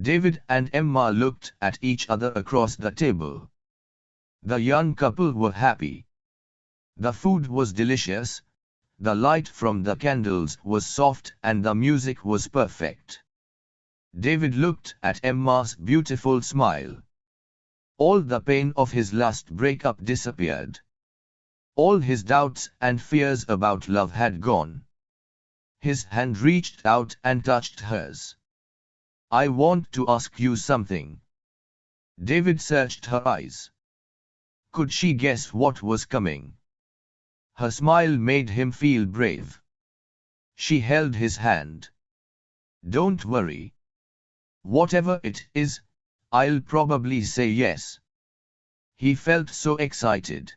David and Emma looked at each other across the table. The young couple were happy. The food was delicious, the light from the candles was soft and the music was perfect. David looked at Emma's beautiful smile. All the pain of his last breakup disappeared. All his doubts and fears about love had gone. His hand reached out and touched hers. "I want to ask you something." David searched her eyes. Could she guess what was coming? Her smile made him feel brave. She held his hand. "Don't worry. Whatever it is, I'll probably say yes." He felt so excited.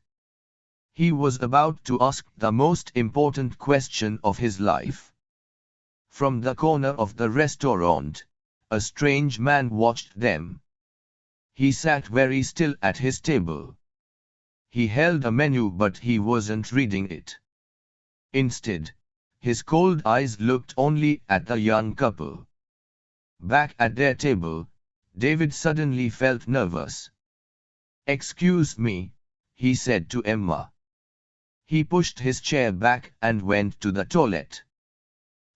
He was about to ask the most important question of his life. From the corner of the restaurant, a strange man watched them. He sat very still at his table. He held a menu but he wasn't reading it. Instead, his cold eyes looked only at the young couple. Back at their table, David suddenly felt nervous. "Excuse me," he said to Emma. He pushed his chair back and went to the toilet.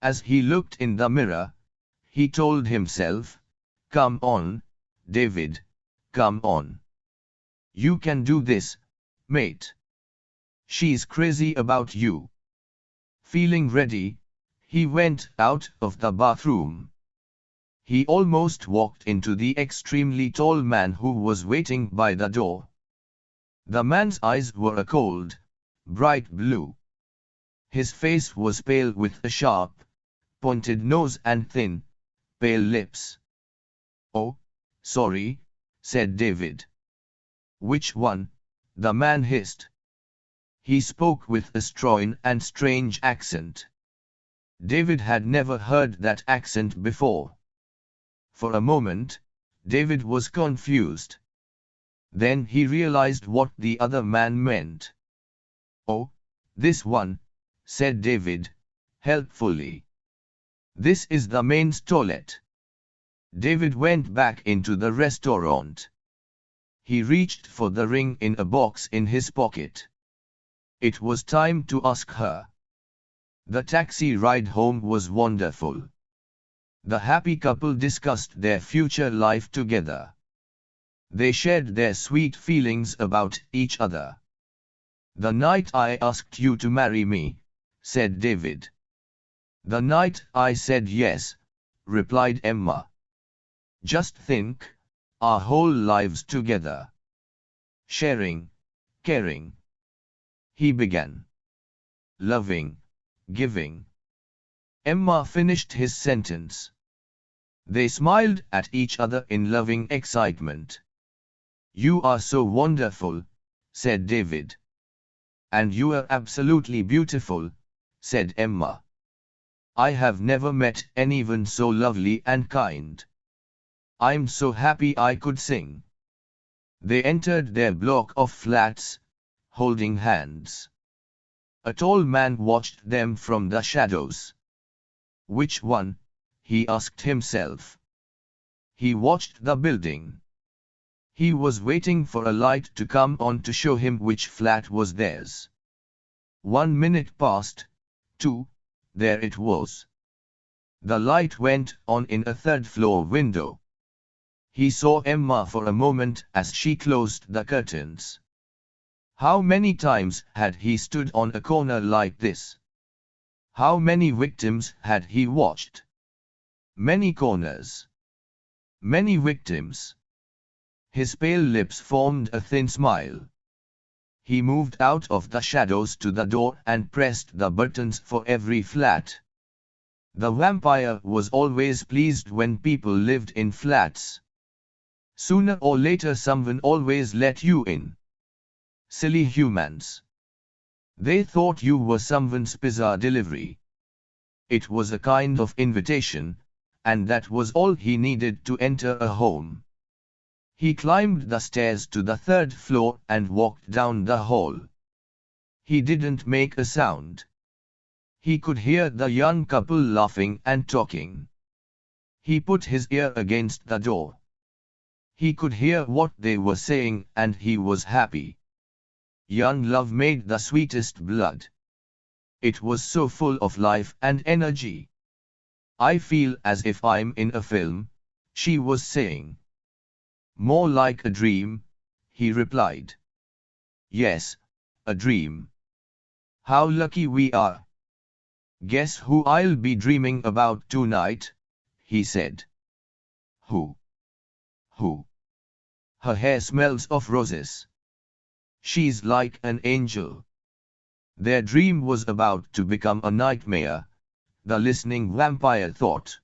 As he looked in the mirror, he told himself, "Come on, David, come on. You can do this, mate. She's crazy about you." Feeling ready, he went out of the bathroom. He almost walked into the extremely tall man who was waiting by the door. The man's eyes were a cold, bright blue. His face was pale with a sharp, pointed nose and thin, pale lips. "Oh, sorry," said David. "Which one?" the man hissed. He spoke with a strong and strange accent. David had never heard that accent before. For a moment, David was confused. Then he realized what the other man meant. "Oh, this one," said David, helpfully. "This is the main toilet." David went back into the restaurant. He reached for the ring in a box in his pocket. It was time to ask her. The taxi ride home was wonderful. The happy couple discussed their future life together. They shared their sweet feelings about each other. "The night I asked you to marry me," said David. "The night I said yes," replied Emma. "Just think, our whole lives together. Sharing, caring." He began. "Loving, giving." Emma finished his sentence. They smiled at each other in loving excitement. "You are so wonderful," said David. "And you are absolutely beautiful," said Emma. "I have never met anyone so lovely and kind. I'm so happy I could sing." They entered their block of flats, holding hands. A tall man watched them from the shadows. Which one? He asked himself. He watched the building. He was waiting for a light to come on to show him which flat was theirs. 1 minute passed, 2, there it was. The light went on in a third-floor window. He saw Emma for a moment as she closed the curtains. How many times had he stood on a corner like this? How many victims had he watched? Many corners. Many victims. His pale lips formed a thin smile. He moved out of the shadows to the door and pressed the buttons for every flat. The vampire was always pleased when people lived in flats. Sooner or later someone always let you in. Silly humans. They thought you were someone's pizza delivery. It was a kind of invitation, and that was all he needed to enter a home. He climbed the stairs to the third floor and walked down the hall. He didn't make a sound. He could hear the young couple laughing and talking. He put his ear against the door. He could hear what they were saying and he was happy. Young love made the sweetest blood. It was so full of life and energy. I feel as if I'm in a film, she was saying. More like a dream, he replied. Yes, a dream. How lucky we are. Guess who I'll be dreaming about tonight, he said. Who? Who? Her hair smells of roses. She's like an angel. Their dream was about to become a nightmare, the listening vampire thought.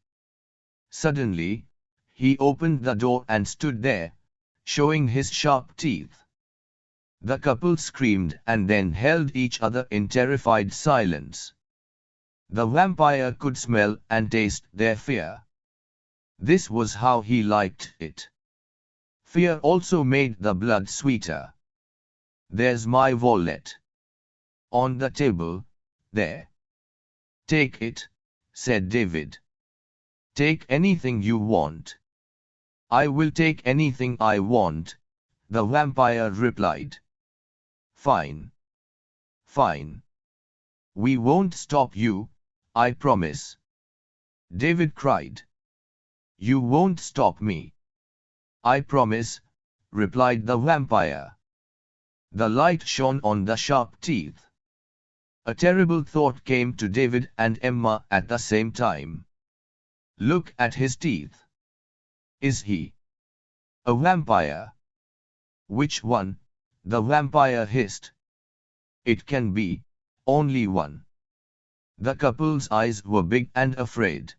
Suddenly, he opened the door and stood there, showing his sharp teeth. The couple screamed and then held each other in terrified silence. The vampire could smell and taste their fear. This was how he liked it. Fear also made the blood sweeter. There's my wallet. On the table, there. Take it, said David. Take anything you want. I will take anything I want, the vampire replied. Fine. Fine. We won't stop you, I promise. David cried. You won't stop me. I promise, replied the vampire. The light shone on the sharp teeth. A terrible thought came to David and Emma at the same time. Look at his teeth. Is he a vampire? Which one? The vampire hissed. It can be only one. The couple's eyes were big and afraid.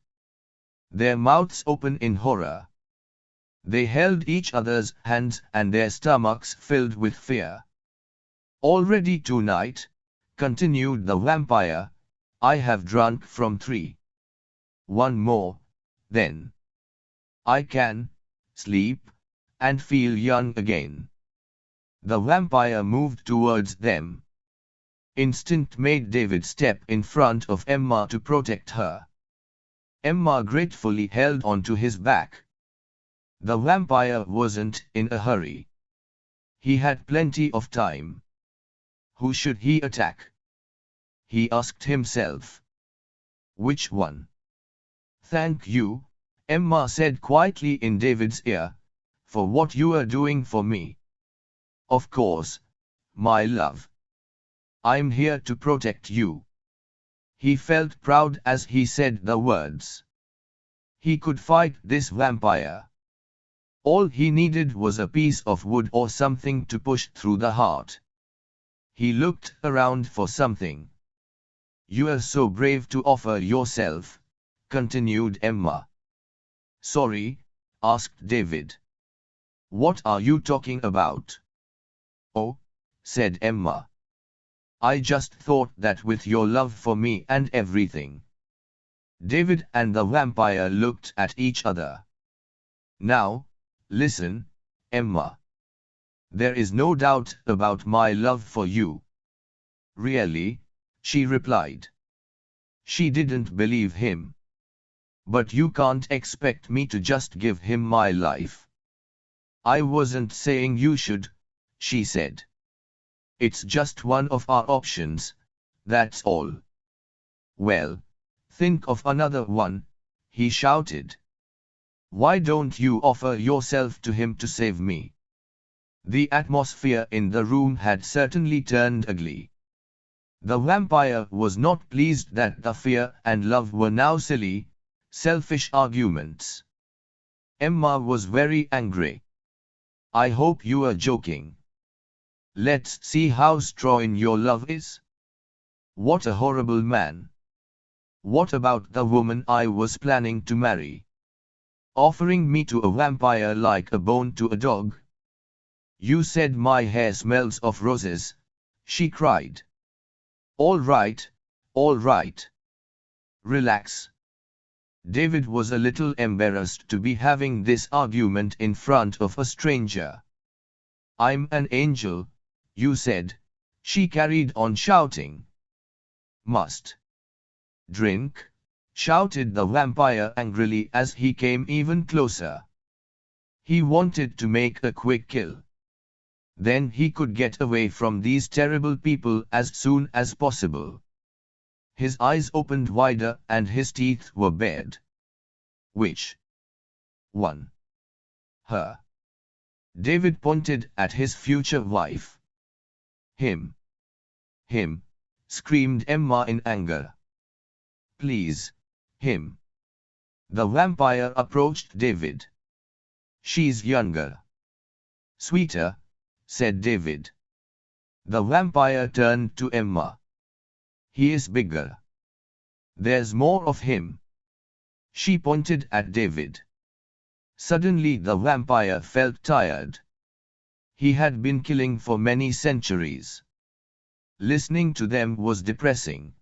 Their mouths open in horror. They held each other's hands and their stomachs filled with fear. Already tonight, continued the vampire, I have drunk from 3. One more, then I can sleep and feel young again. The vampire moved towards them. Instinct made David step in front of Emma to protect her. Emma gratefully held onto his back. The vampire wasn't in a hurry. He had plenty of time. Who should he attack? He asked himself. Which one? Thank you, Emma said quietly in David's ear, for what you are doing for me. Of course, my love. I'm here to protect you. He felt proud as he said the words. He could fight this vampire. All he needed was a piece of wood or something to push through the heart. He looked around for something. You are so brave to offer yourself, continued Emma. Sorry, asked David. What are you talking about? Oh, said Emma. I just thought that with your love for me and everything. David and the vampire looked at each other. Now, listen, Emma. There is no doubt about my love for you. Really? She replied. She didn't believe him. But you can't expect me to just give him my life. I wasn't saying you should, she said. It's just one of our options, that's all. Well, think of another one, he shouted. Why don't you offer yourself to him to save me? The atmosphere in the room had certainly turned ugly. The vampire was not pleased that the fear and love were now silly, selfish arguments. Emma was very angry. I hope you are joking. Let's see how strong your love is. What a horrible man. What about the woman I was planning to marry? Offering me to a vampire like a bone to a dog? You said my hair smells of roses, she cried. All right, all right. Relax. David was a little embarrassed to be having this argument in front of a stranger. I'm an angel, you said, she carried on shouting. Must drink, shouted the vampire angrily as he came even closer. He wanted to make a quick kill. Then he could get away from these terrible people as soon as possible. His eyes opened wider and his teeth were bared. Which one? Her. David pointed at his future wife. Him. Him, screamed Emma in anger. Please, him. The vampire approached David. She's younger. Sweeter, said David. The vampire turned to Emma. He is bigger. There's more of him. She pointed at David. Suddenly the vampire felt tired. He had been killing for many centuries. Listening to them was depressing.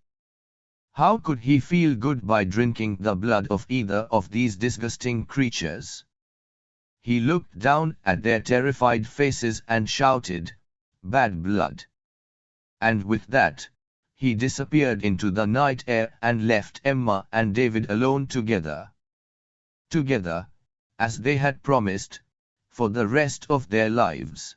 How could he feel good by drinking the blood of either of these disgusting creatures? He looked down at their terrified faces and shouted, "Bad blood!" And with that, he disappeared into the night air and left Emma and David alone together. Together, as they had promised, for the rest of their lives.